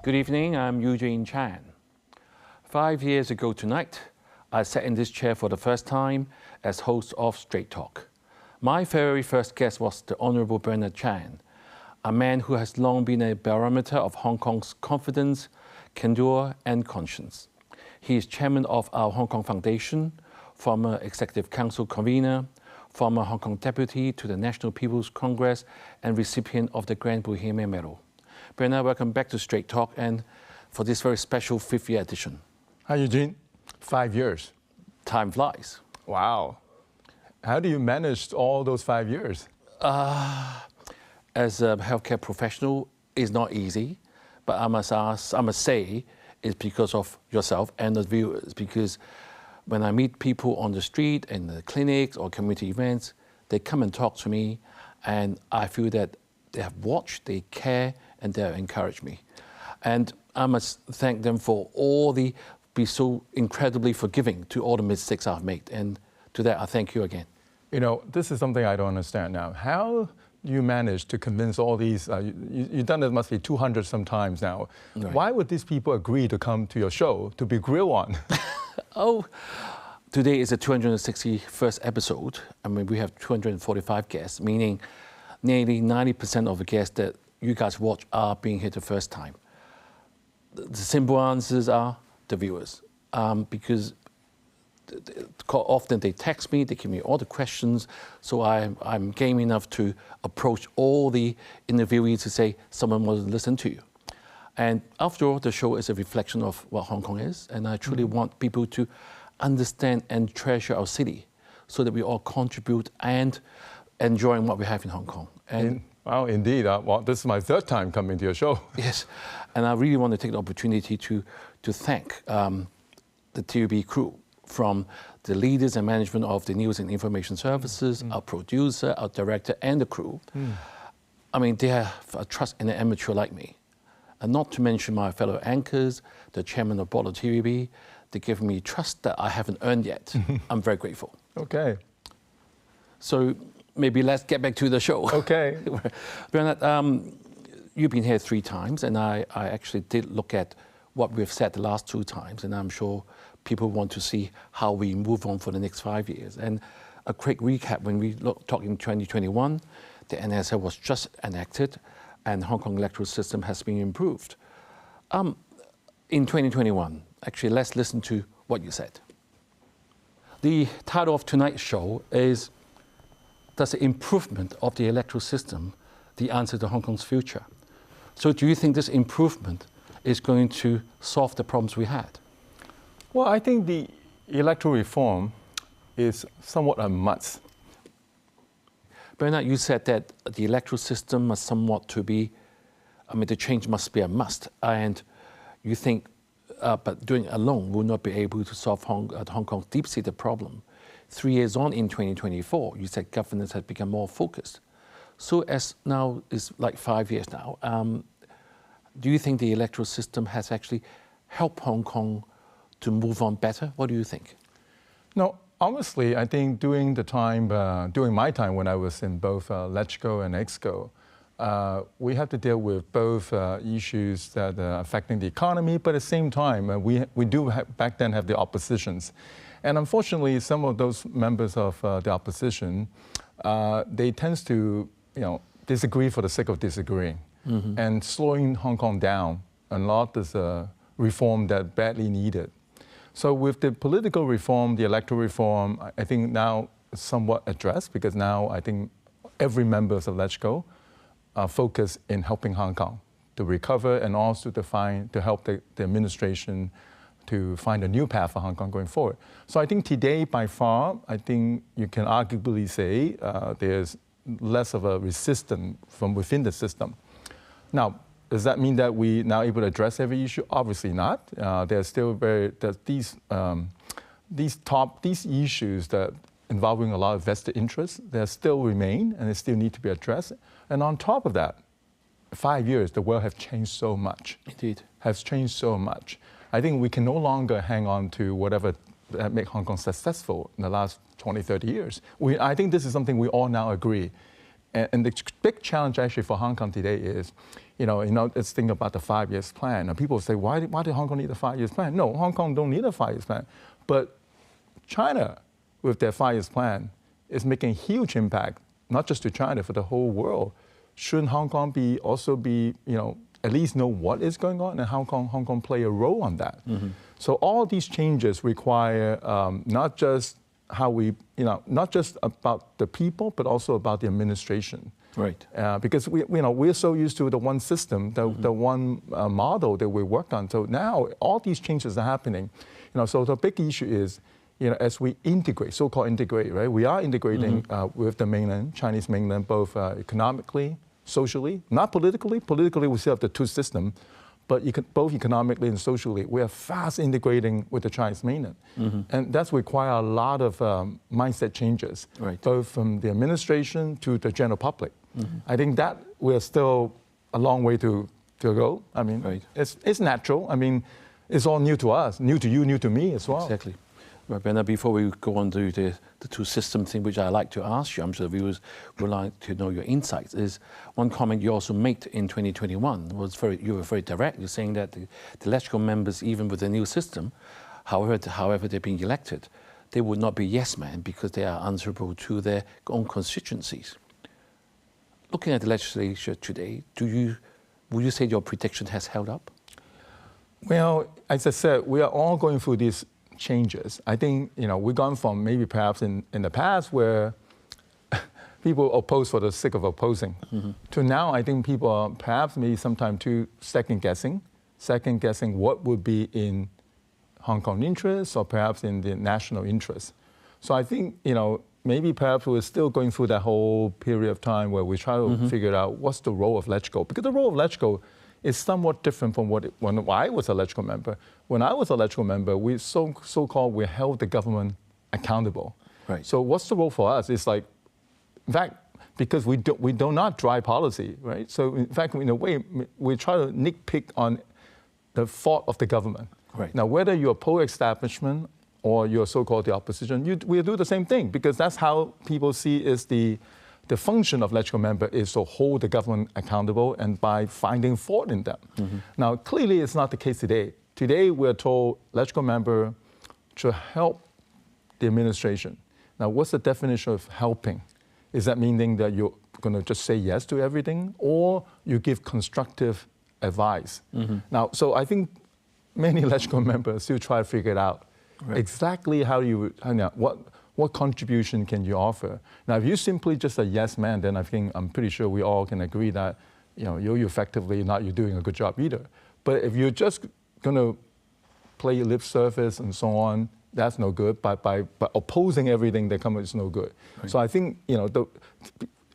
Good evening, I'm Eugene Chan. 5 years ago tonight, I sat in this chair for the first time as host of Straight Talk. My very first guest was the Honourable Bernard Chan, a man who has long been a barometer of Hong Kong's confidence, candour and conscience. He is chairman of our Hong Kong Foundation, former Executive Council convener, former Hong Kong deputy to the National People's Congress and recipient of the Grand Bohemian Medal. Bernard, welcome back to Straight Talk and for this very special 5th year edition. Hi, Eugene. 5 years. Time flies. Wow. How do you manage all those 5 years? As a healthcare professional, it's not easy, but I must say it's because of yourself and the viewers, because when I meet people on the street, in the clinics or community events, they come and talk to me and I feel that they have watched, they care, and they have encouraged me. And I must thank them for be so incredibly forgiving to all the mistakes I've made. And to that, I thank you again. You know, this is something I don't understand now. How do you manage to convince all these, you've done it must be 200 sometimes now. Right. Why would these people agree to come to your show to be grilled on? Oh, today is the 261st episode. I mean, we have 245 guests, meaning nearly 90% of the guests that you guys watch are being here the first time. The simple answers are the viewers, because often they text me, they give me all the questions, so I'm game enough to approach all the interviewees to say, someone wants to listen to you. And after all, the show is a reflection of what Hong Kong is, and I truly want people to understand and treasure our city so that we all contribute and enjoying what we have in Hong Kong. Wow, indeed. Well, this is my 3rd time coming to your show. Yes, and I really want to take the opportunity to thank the TVB crew, from the leaders and management of the News and Information Services, our producer, our director, and the crew. I mean, they have a trust in an amateur like me. And not to mention my fellow anchors, the chairman of board of TVB, they give me trust that I haven't earned yet. I'm very grateful. Okay. So maybe let's get back to the show. Okay. Bernard, you've been here 3 times, and I actually did look at what we've said the last 2 times, and I'm sure people want to see how we move on for the next 5 years. And a quick recap, when we talked in 2021, the NSL was just enacted, and Hong Kong electoral system has been improved. In 2021, actually, let's listen to what you said. The title of tonight's show is, does the improvement of the electoral system the answer to Hong Kong's future? So do you think this improvement is going to solve the problems we had? Well, I think the electoral reform is somewhat a must. Bernard, you said that the electoral system must somewhat to be, the change must be a must. And you think, but doing it alone will not be able to solve Hong Kong's deep-seated problem. 3 years on in 2024, you said governance has become more focused. So as now it's like 5 years now, do you think the electoral system has actually helped Hong Kong to move on better? What do you think? No, honestly, I think during my time when I was in both LegCo and ExCo, we have to deal with both issues that are affecting the economy, but at the same time, we do back then have the oppositions. And unfortunately, some of those members of the opposition, they tend to disagree for the sake of disagreeing, and slowing Hong Kong down a lot is a reform that badly needed. So with the political reform, the electoral reform, I think now somewhat addressed, because now I think every member of LegCo are focused in helping Hong Kong to recover and also to help the administration to find a new path for Hong Kong going forward. So I think today, by far, I think you can arguably say there's less of a resistance from within the system. Now, does that mean that we now able to address every issue? Obviously not. There's still these issues that involving a lot of vested interests, they still remain and they still need to be addressed. And on top of that, 5 years, the world has changed so much. Indeed. Has changed so much. I think we can no longer hang on to whatever that made Hong Kong successful in the last 20, 30 years. I think this is something we all now agree. And the big challenge actually for Hong Kong today is, let's think about the 5 years plan. Now people say, why did Hong Kong need a 5 years plan? No, Hong Kong don't need a 5 years plan. But China, with their 5 years plan, is making a huge impact, not just to China, for the whole world. Shouldn't Hong Kong also be, at least know what is going on, and how can Hong Kong play a role on that? So all these changes require not just how we, not just about the people, but also about the administration. Right. Because we're so used to the one system, the one model that we work on. So now all these changes are happening. So the big issue is, as we integrate, so-called integrate, right? We are integrating with the mainland, Chinese mainland, both economically, socially, not politically. Politically, we still have the two systems. But both economically and socially, we are fast integrating with the Chinese mainland. And that's require a lot of mindset changes, both from the administration to the general public. I think that we're still a long way to go. I mean, it's natural. I mean, it's all new to us, new to you, new to me as well. Exactly. Right, Bernard, before we go on to the two system thing, which I like to ask you, I'm sure the viewers would like to know your insights, is one comment you also made in 2021 was you were very direct. You're saying that the electoral members, even with the new system, however they're being elected, they would not be yes men because they are answerable to their own constituencies. Looking at the legislature today, would you say your prediction has held up? Well, as I said, we are all going through these changes. I think, we've gone from maybe perhaps in the past where people oppose for the sake of opposing to now I think people are perhaps maybe sometimes too second guessing what would be in Hong Kong interest or perhaps in the national interest. So I think, maybe perhaps we're still going through that whole period of time where we try to figure out what's the role of Electoral. Because the role of Electoral is somewhat different from when I was an electoral member. When I was an electoral member, we so-called we held the government accountable. Right. So what's the role for us? It's like, in fact, because we do not drive policy, right? So in fact, in a way, we try to nitpick on the fault of the government. Right. Now, whether you're pro-establishment or you're so-called the opposition, we do the same thing because that's how people see is the function of electoral member is to hold the government accountable and by finding fault in them. Now, clearly, it's not the case today. Today, we're told electoral member to help the administration. Now, what's the definition of helping? Is that meaning that you're going to just say yes to everything, or you give constructive advice? Now, so I think many electoral members still try to figure it out exactly what contribution can you offer? Now, if you're simply just a yes man, then I'm pretty sure we all can agree that you're effectively you're doing a good job either. But if you're just going to play lip service and so on, that's no good. By opposing everything that comes, it's no good. Right. So I think the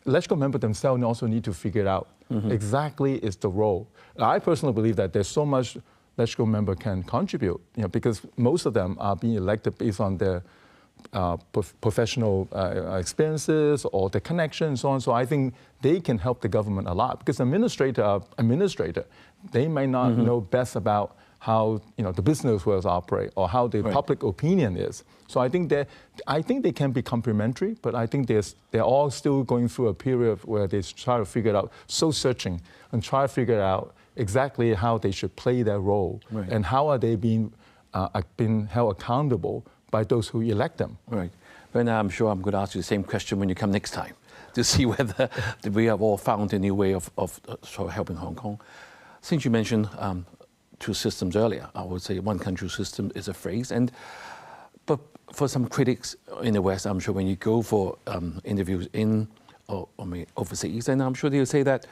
electoral members themselves also need to figure it out exactly is the role. I personally believe that there's so much electoral member can contribute, because most of them are being elected based on their professional experiences or the connections and so on. So I think they can help the government a lot because administrator, they may not know best about how the business worlds operate or how the public opinion is. So I think they can be complementary, but I think they're all still going through a period where they try to figure it out, searching and try to figure out exactly how they should play their role and how are they being held accountable by those who elect them. Right. But I'm sure I'm going to ask you the same question when you come next time to see whether we have all found a new way of helping Hong Kong. Since you mentioned two systems earlier, I would say one country system is a phrase. But for some critics in the West, I'm sure when you go for interviews overseas, and I'm sure they'll say that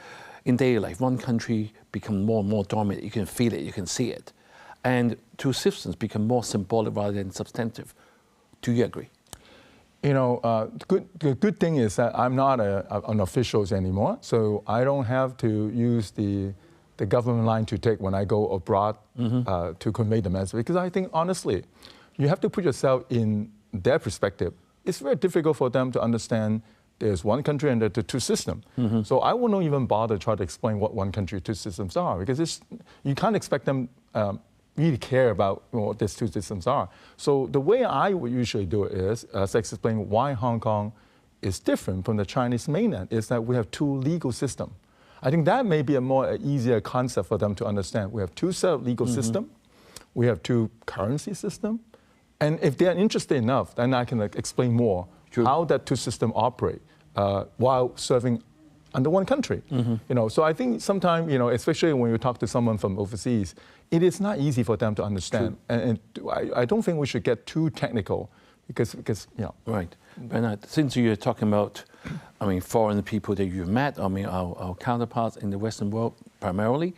in daily life, one country becomes more and more dominant. You can feel it, you can see it. And two systems become more symbolic rather than substantive. Do you agree? The good thing is that I'm not an official anymore, so I don't have to use the government line to take when I go abroad to convey the message. Because I think, honestly, you have to put yourself in their perspective. It's very difficult for them to understand there's one country and there are two systems. So I will not even bother to try to explain what one country, two systems are, because you can't expect them really care about what these two systems are. So the way I would usually do it is explain why Hong Kong is different from the Chinese mainland is that we have two legal systems. I think that may be a more easier concept for them to understand. We have two set of legal systems, we have two currency systems, and if they are interested enough, then I can explain more how that two systems operate while serving under one country. So I think sometimes, especially when you talk to someone from overseas, it is not easy for them to understand. And I don't think we should get too technical because. Right. Bernard, since you're talking about, foreign people that you've met, our counterparts in the Western world primarily.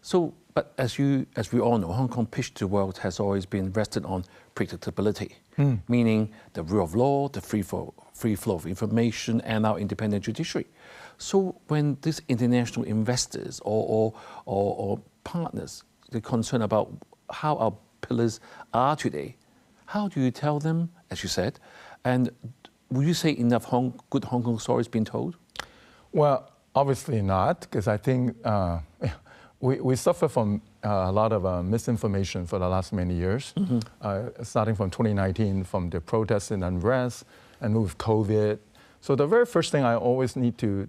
So, but as we all know, Hong Kong pitch to the world has always been rested on predictability, meaning the rule of law, the free flow of information, and our independent judiciary. So when these international investors or partners, they're concerned about how our pillars are today, how do you tell them, as you said, and would you say enough good Hong Kong stories being told? Well, obviously not, because I think we suffer from a lot of misinformation for the last many years, starting from 2019, from the protests and unrest, and with COVID. So the very first thing I always need to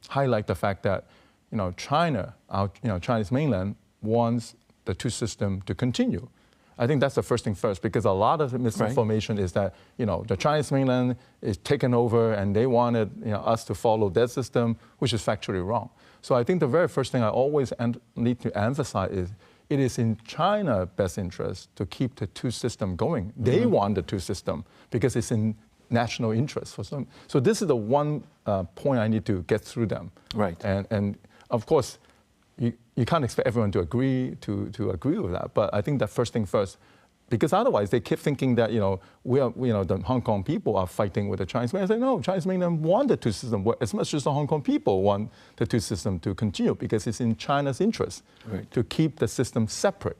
highlight the fact that, China, Chinese mainland wants the two systems to continue. I think that's the first thing first, because a lot of the misinformation is that, the Chinese mainland is taken over and they wanted us to follow their system, which is factually wrong. So I think the very first thing I always need to emphasize is it is in China's best interest to keep the two systems going. They want the two systems because it's in national interest for some. So this is the one point I need to get through them. Right. And of course, you can't expect everyone to agree with that. But I think that first thing first, because otherwise they keep thinking that the Hong Kong people are fighting with the Chinese mainland. I say no, Chinese mainland want the two systems as much as the Hong Kong people want the two systems to continue because it's in China's interest to keep the system separate.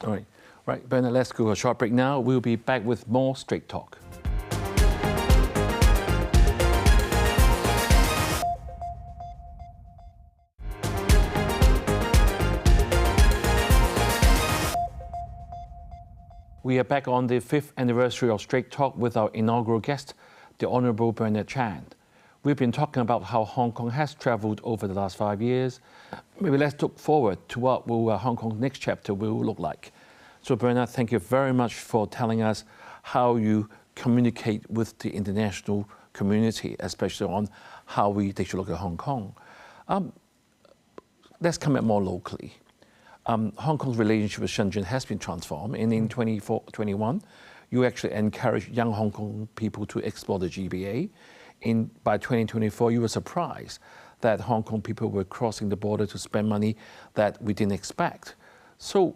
All right, Bernard, let's go a short break now. We'll be back with more Straight Talk. We are back on the 5th anniversary of Straight Talk with our inaugural guest, the Honourable Bernard Chan. We've been talking about how Hong Kong has travelled over the last 5 years. Maybe let's look forward to what will Hong Kong's next chapter will look like. So Bernard, thank you very much for telling us how you communicate with the international community, especially on how they should look at Hong Kong. Let's come at more locally. Hong Kong's relationship with Shenzhen has been transformed, and in 2021, you actually encouraged young Hong Kong people to explore the GBA. By 2024, you were surprised that Hong Kong people were crossing the border to spend money that we didn't expect. So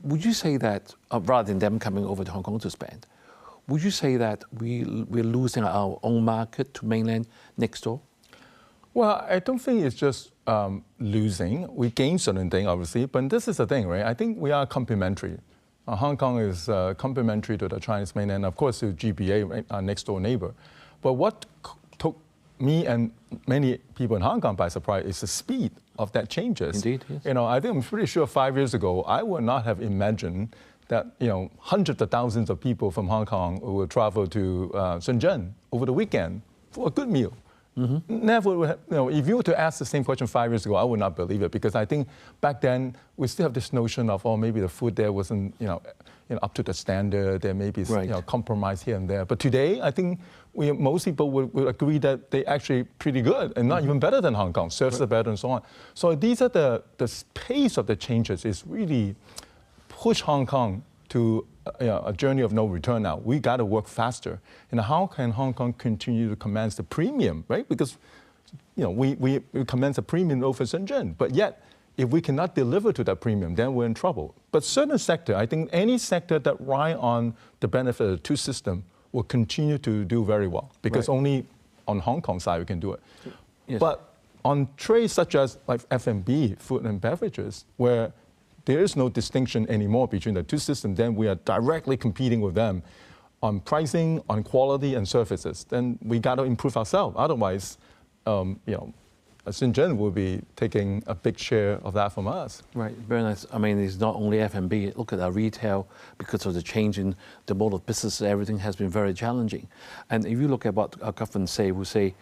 would you say that, rather than them coming over to Hong Kong to spend, would you say that we're losing our own market to mainland next door? Well, I don't think it's just losing. We gain certain things, obviously, but this is the thing, right? I think we are complementary. Hong Kong is complementary to the Chinese mainland, of course, to GBA, right, our next door neighbor. But what took me and many people in Hong Kong by surprise is the speed of that changes. Indeed, yes. I think I'm pretty sure 5 years ago, I would not have imagined that hundreds of thousands of people from Hong Kong will travel to Shenzhen over the weekend for a good meal. Never would have, if you were to ask the same question 5 years ago, I would not believe it, because I think back then we still have this notion of, maybe the food there wasn't, up to the standard. There may be compromise here and there. But today, I think most people would agree that they actually pretty good and not even better than Hong Kong. Serves better and so on. So these are the pace of the changes is really push Hong Kong to a journey of no return now. We got to work faster. And how can Hong Kong continue to command the premium, right? Because, we command a premium over Shenzhen, but yet, if we cannot deliver to that premium, then we're in trouble. But certain sector, I think any sector that rely on the benefit of the two system will continue to do very well, because only on Hong Kong side we can do it. Yes. But on trades such as like F&B, food and beverages, where there is no distinction anymore between the two systems, then we are directly competing with them on pricing, on quality and services. Then we got to improve ourselves. Otherwise, Shenzhen will be taking a big share of that from us. Right, very nice. I mean, it's not only F&B. Look at our retail, because of the change in the mode of business, everything has been very challenging. And if you look at what our government say, we say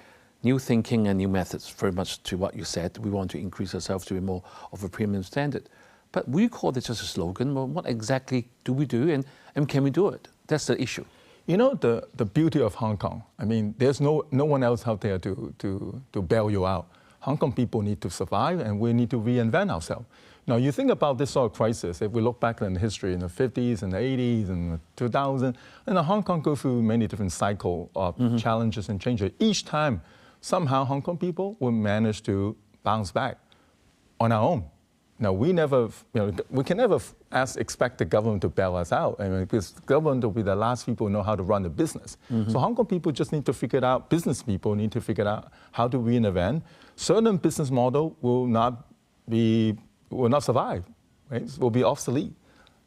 new thinking and new methods, very much to what you said. We want to increase ourselves to be more of a premium standard. But we call this just a slogan. Well, what exactly do we do, and can we do it? That's the issue. You know, the beauty of Hong Kong, I mean, there's no one else out there to bail you out. Hong Kong people need to survive, and we need to reinvent ourselves. Now, you think about this sort of crisis, if we look back in history in the 50s and the 80s and the 2000s, and Hong Kong goes through many different cycles of challenges and changes. Each time, somehow Hong Kong people will manage to bounce back on our own. Now, we can never expect the government to bail us out. I mean, because the government will be the last people who know how to run the business. So Hong Kong people just need to figure it out, business people need to figure out how to reinvent. Certain business model will not survive, right? Will be obsolete.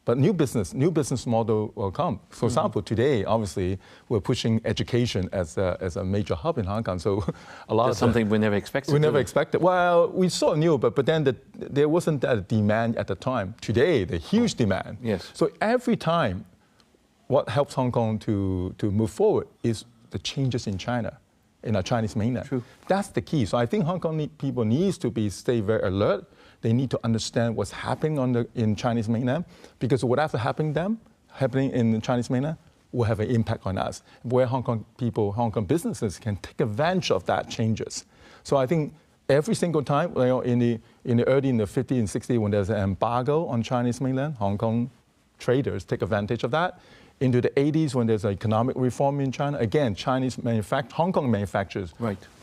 But new business model will come. For example, today, obviously, we're pushing education as a major hub in Hong Kong. So a lot That's something we never expected. We never expected. Well, we sort of knew, but then there wasn't that demand at the time. Today, the huge demand. Yes. So every time, what helps Hong Kong to move forward is the changes in China, in our Chinese mainland. True. That's the key. So I think Hong Kong people needs to stay very alert. They need to understand what's happening in Chinese mainland, because whatever happening in the Chinese mainland will have an impact on us. Where Hong Kong people, Hong Kong businesses can take advantage of that changes. So I think every single time, in the 50s and 60s, when there's an embargo on Chinese mainland, Hong Kong traders take advantage of that. Into the 80s, when there's an economic reform in China, again, Hong Kong manufacturers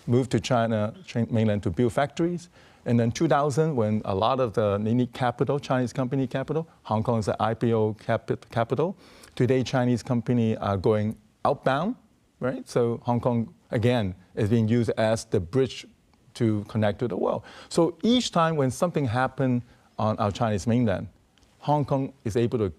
move to China mainland to build factories. And then 2000, when a lot of the capital, Chinese company capital, Hong Kong is an IPO capital. Today, Chinese companies are going outbound, right? So Hong Kong, again, is being used as the bridge to connect to the world. So each time when something happens on our Chinese mainland, Hong Kong is able to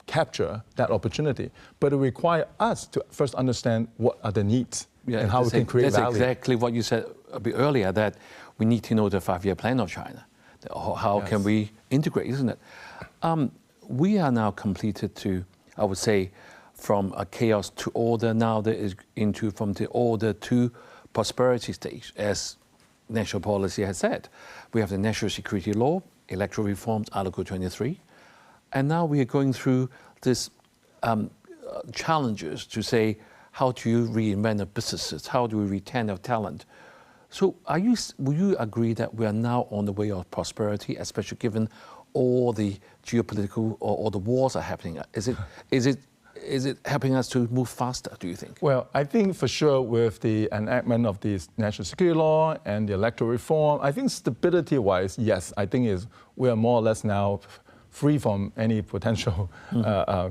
capture that opportunity. But it requires us to first understand what are the needs and how we can create value. That's exactly what you said a bit earlier, that we need to know the 5-year plan of China. How can we integrate, isn't it? We are now completed to, I would say, from a chaos to order. Now there is from the order to prosperity stage, as national policy has said. We have the national security law, electoral reforms, Article 23. And now we are going through this challenges to say, how do you reinvent the businesses? How do we retain our talent? So will you agree that we are now on the way of prosperity, especially given all the geopolitical or the wars are happening? Is it helping us to move faster, do you think? Well, I think for sure with the enactment of the national security law and the electoral reform, I think stability-wise, yes, I think we are more or less now free from any potential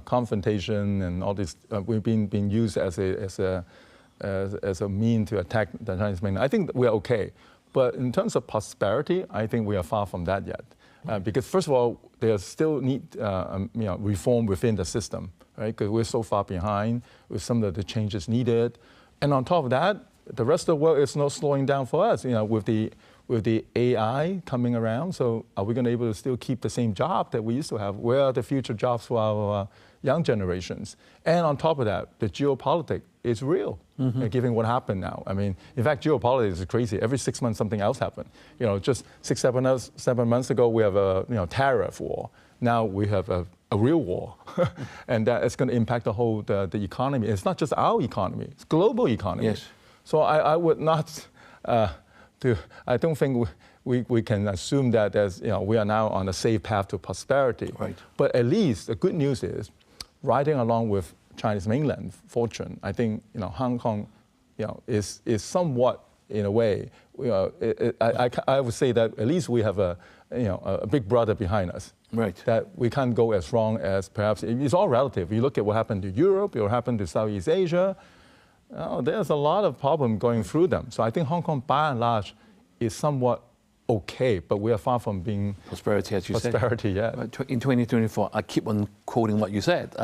confrontation and all this. We've been used as a mean to attack the Chinese mainland. I think we're okay. But in terms of prosperity, I think we are far from that yet. Because first of all, there still need reform within the system, right? Because we're so far behind with some of the changes needed. And on top of that, the rest of the world is not slowing down for us, with the AI coming around. So are we going to be able to still keep the same job that we used to have? Where are the future jobs for our young generations? And on top of that, the geopolitics is real, given what happened now. I mean, in fact, geopolitics is crazy. Every 6 months, something else happened. Just 7 months ago, we have a tariff war. Now we have a real war, and that is going to impact the whole the economy. It's not just our economy; it's global economy. Yes. So I would not. I don't think we can assume that we are now on a safe path to prosperity. Right. But at least the good news is, riding along with Chinese mainland fortune, I think Hong Kong, is somewhat in a way. I would say that at least we have a big brother behind us. Right. That we can't go as wrong as perhaps it's all relative. You look at what happened to Europe, what happened to Southeast Asia. There's a lot of problem going through them. So I think Hong Kong, by and large, is somewhat okay, but we are far from being prosperity, as you said. Prosperity, yeah. In 2024, I keep on quoting what you said.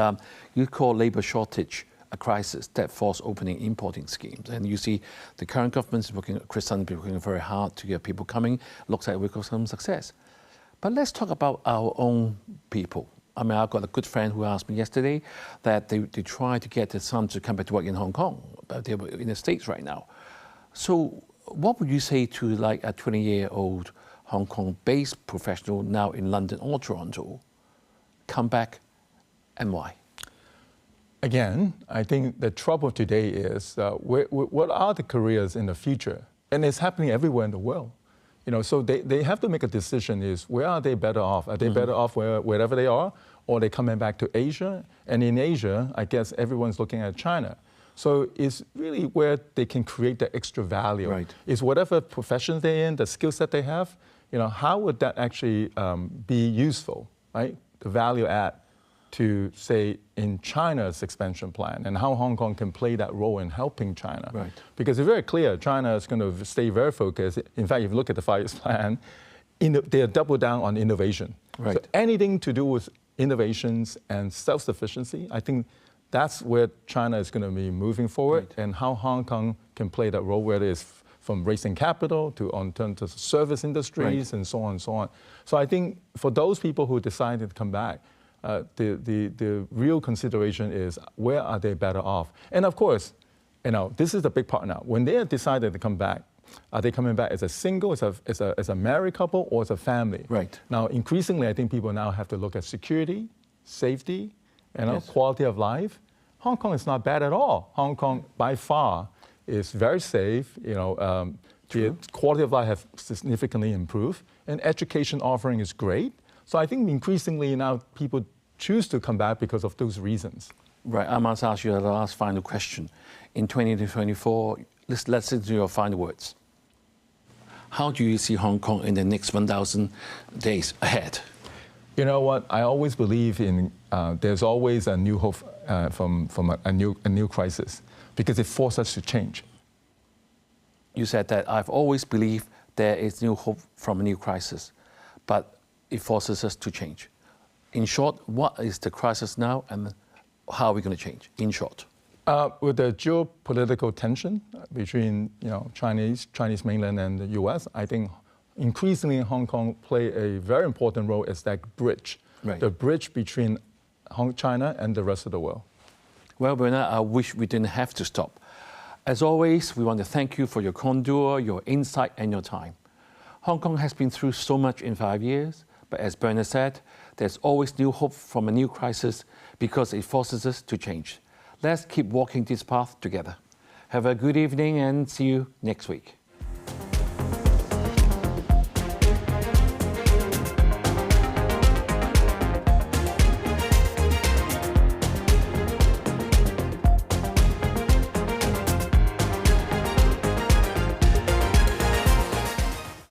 You call labor shortage a crisis that forced opening importing schemes. And you see the current government is working, Chris Sun is working very hard to get people coming. Looks like we've got some success. But let's talk about our own people. I mean, I've got a good friend who asked me yesterday that they tried to get their son to come back to work in Hong Kong, but they're in the States right now. So what would you say to like a 20-year-old Hong Kong-based professional now in London or Toronto, come back, and why? Again, I think the trouble today is what are the careers in the future? And it's happening everywhere in the world. You know, so they have to make a decision is where are they better off? Are they better off wherever they are, or are they coming back to Asia? And in Asia, I guess everyone's looking at China. So it's really where they can create the extra value. Right. Is whatever profession they're in, the skill set they have, you know, how would that actually be useful, right? The value add to, say, in China's expansion plan, and how Hong Kong can play that role in helping China. Right. Because it's very clear China is going to stay very focused. In fact, if you look at the 5 years plan, they are double down on innovation. Right. So anything to do with innovations and self-sufficiency, I think that's where China is going to be moving forward, Right. and how Hong Kong can play that role, whether it's from raising capital to on turn to service industries, Right. and so on and so on. So I think for those people who decided to come back, the real consideration is where are they better off? And of course, you know, this is the big part now. When they have decided to come back, are they coming back as a single, as a married couple, or as a family? Right. Now, increasingly, I think people now have to look at security, safety, you know, Yes. quality of life. Hong Kong is not bad at all. Hong Kong, by far, is very safe. You know, the quality of life has significantly improved, and education offering is great. So I think increasingly now people choose to come back because of those reasons. Right, I must ask you the last final question. In 2024, let's listen to your final words. How do you see Hong Kong in the next 1,000 days ahead? You know what? I always believe in there's always a new hope from a new crisis, because it forces us to change. You said that I've always believed there is new hope from a new crisis, but it forces us to change. In short, what is the crisis now, and how are we going to change? In short, with the geopolitical tension between Chinese mainland and the U.S., I think increasingly Hong Kong play a very important role as that bridge, Right. the bridge between China and the rest of the world. well, Bernard, I wish we didn't have to stop. As always, we want to thank you for your candor, your insight, and your time. Hong Kong has been through so much in 5 years, but as Bernard said, there's always new hope from a new crisis because it forces us to change. Let's keep walking this path together. Have a good evening and see you next week.